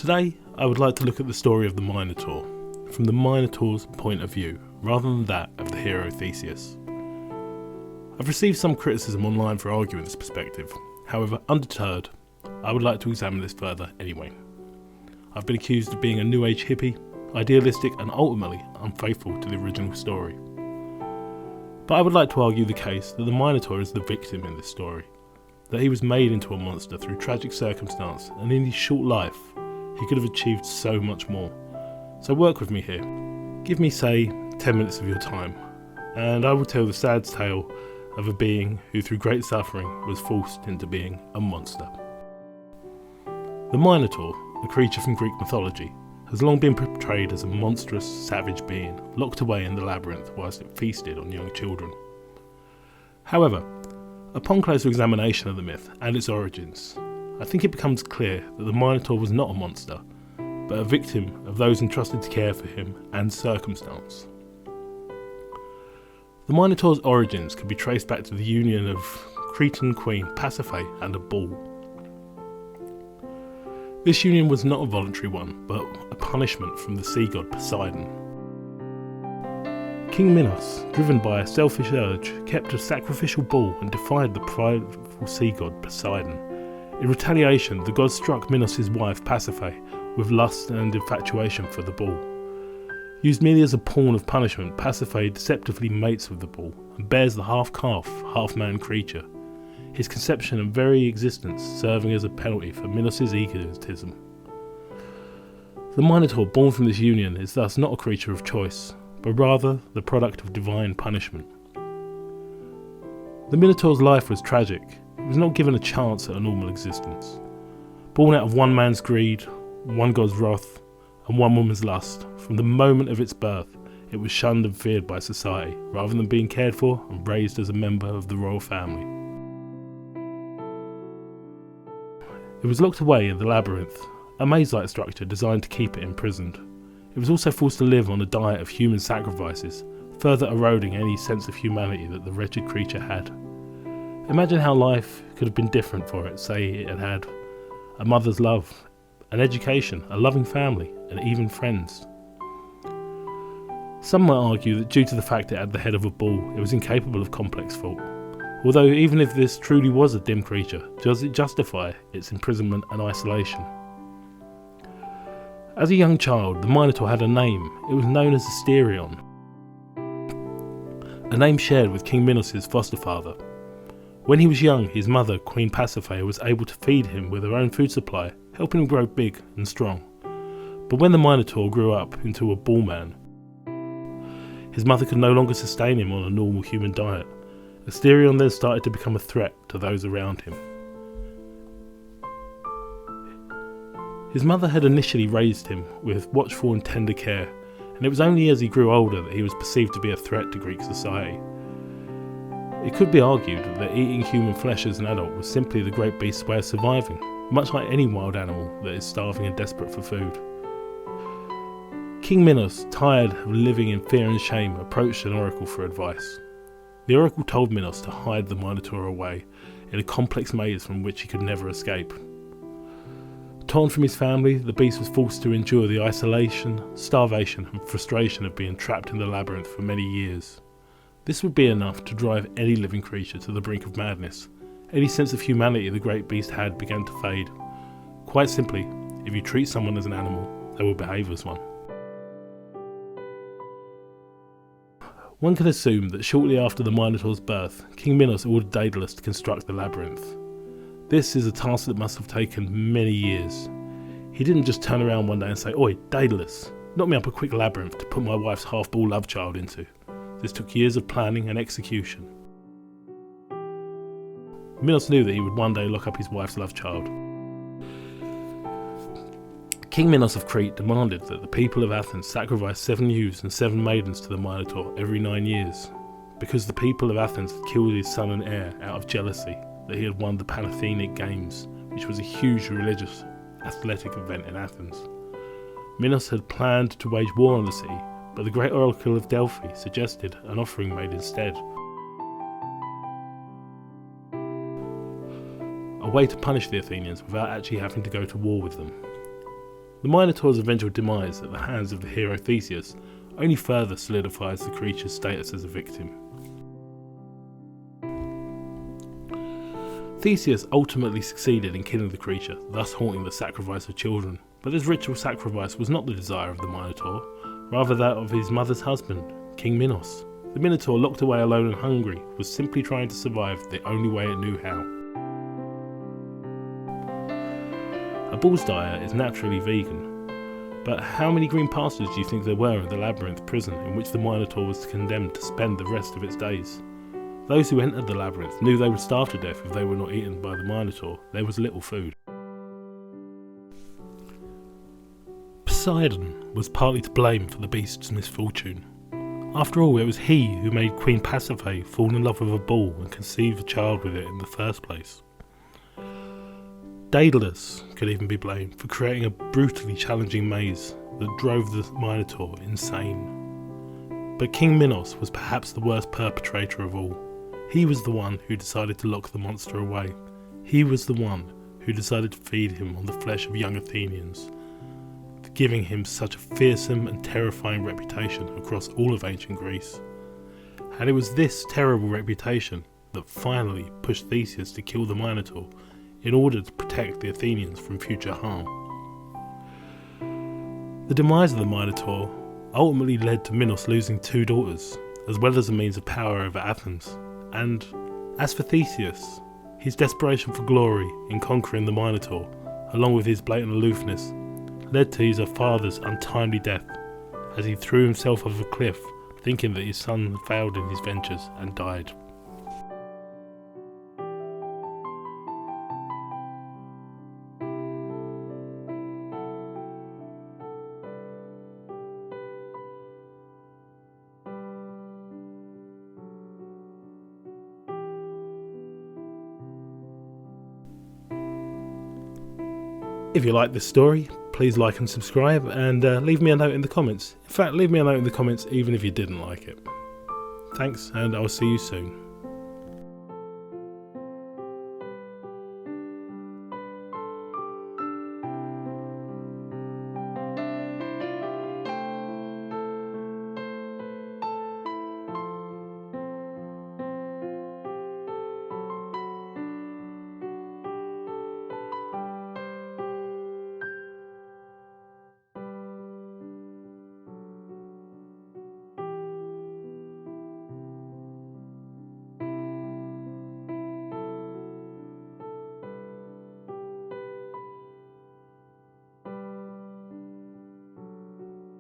Today, I would like to look at the story of the Minotaur, from the Minotaur's point of view, rather than that of the hero Theseus. I've received some criticism online for arguing this perspective. However, undeterred, I would like to examine this further anyway. I've been accused of being a New Age hippie, idealistic and ultimately unfaithful to the original story. But I would like to argue the case that the Minotaur is the victim in this story, that he was made into a monster through tragic circumstance, and in his short life, he could have achieved so much more. So work with me here. Give me, say, 10 minutes of your time, and I will tell the sad tale of a being who through great suffering was forced into being a monster. The Minotaur, a creature from Greek mythology, has long been portrayed as a monstrous, savage being locked away in the labyrinth whilst it feasted on young children. However, upon closer examination of the myth and its origins, I think it becomes clear that the Minotaur was not a monster, but a victim of those entrusted to care for him and circumstance. The Minotaur's origins can be traced back to the union of Cretan queen Pasiphae and a bull. This union was not a voluntary one, but a punishment from the sea god Poseidon. King Minos, driven by a selfish urge, kept a sacrificial bull and defied the prideful sea god Poseidon. In retaliation, the god struck Minos' wife Pasiphae with lust and infatuation for the bull. Used merely as a pawn of punishment, Pasiphae deceptively mates with the bull and bears the half-calf, half-man creature, his conception and very existence serving as a penalty for Minos' egotism. The Minotaur born from this union is thus not a creature of choice, but rather the product of divine punishment. The Minotaur's life was tragic. He was not given a chance at a normal existence. Born out of one man's greed, one god's wrath, and one woman's lust, from the moment of its birth, it was shunned and feared by society, rather than being cared for and raised as a member of the royal family. It was locked away in the labyrinth, a maze-like structure designed to keep it imprisoned. It was also forced to live on a diet of human sacrifices, further eroding any sense of humanity that the wretched creature had. Imagine how life could have been different for it, say it had had a mother's love, an education, a loving family, and even friends. Some might argue that due to the fact it had the head of a bull, it was incapable of complex thought. Although even if this truly was a dim creature, does it justify its imprisonment and isolation? As a young child, the Minotaur had a name. It was known as Asterion, a name shared with King Minos' foster father. When he was young, his mother, Queen Pasiphae, was able to feed him with her own food supply, helping him grow big and strong. But when the Minotaur grew up into a bull man, his mother could no longer sustain him on a normal human diet. Asterion then started to become a threat to those around him. His mother had initially raised him with watchful and tender care, and it was only as he grew older that he was perceived to be a threat to Greek society. It could be argued that eating human flesh as an adult was simply the great beast's way of surviving, much like any wild animal that is starving and desperate for food. King Minos, tired of living in fear and shame, approached an oracle for advice. The oracle told Minos to hide the Minotaur away in a complex maze from which he could never escape. Torn from his family, the beast was forced to endure the isolation, starvation and frustration of being trapped in the labyrinth for many years. This would be enough to drive any living creature to the brink of madness. Any sense of humanity the great beast had began to fade. Quite simply, if you treat someone as an animal, they will behave as one. One can assume that shortly after the Minotaur's birth, King Minos ordered Daedalus to construct the labyrinth. This is a task that must have taken many years. He didn't just turn around one day and say, "Oi, Daedalus, knock me up a quick labyrinth to put my wife's half-bull love child into." This took years of planning and execution. Minos knew that he would one day lock up his wife's love child. King Minos of Crete demanded that the people of Athens sacrifice 7 youths and 7 maidens to the Minotaur every 9 years, because the people of Athens had killed his son and heir out of jealousy that he had won the Panathenaic Games, which was a huge religious athletic event in Athens. Minos had planned to wage war on the city, but the great oracle of Delphi suggested an offering made instead. A way to punish the Athenians without actually having to go to war with them. The Minotaur's eventual demise at the hands of the hero Theseus only further solidifies the creature's status as a victim. Theseus ultimately succeeded in killing the creature, thus halting the sacrifice of children, but this ritual sacrifice was not the desire of the Minotaur, rather that of his mother's husband, King Minos. The Minotaur, locked away alone and hungry, was simply trying to survive the only way it knew how. A bull's diet is naturally vegan, but how many green pastures do you think there were in the labyrinth prison in which the Minotaur was condemned to spend the rest of its days? Those who entered the labyrinth knew they would starve to death if they were not eaten by the Minotaur. There was little food. Poseidon was partly to blame for the beast's misfortune. After all, it was he who made Queen Pasiphae fall in love with a bull and conceive a child with it in the first place. Daedalus could even be blamed for creating a brutally challenging maze that drove the Minotaur insane. But King Minos was perhaps the worst perpetrator of all. He was the one who decided to lock the monster away. He was the one who decided to feed him on the flesh of young Athenians, giving him such a fearsome and terrifying reputation across all of ancient Greece. And it was this terrible reputation that finally pushed Theseus to kill the Minotaur in order to protect the Athenians from future harm. The demise of the Minotaur ultimately led to Minos losing 2 daughters, as well as a means of power over Athens. And as for Theseus, his desperation for glory in conquering the Minotaur, along with his blatant aloofness, led to his father's untimely death, as he threw himself off a cliff, thinking that his son had failed in his ventures and died. If you like this story, please like and subscribe, and leave me a note in the comments. In fact, leave me a note in the comments even if you didn't like it. Thanks, and I'll see you soon.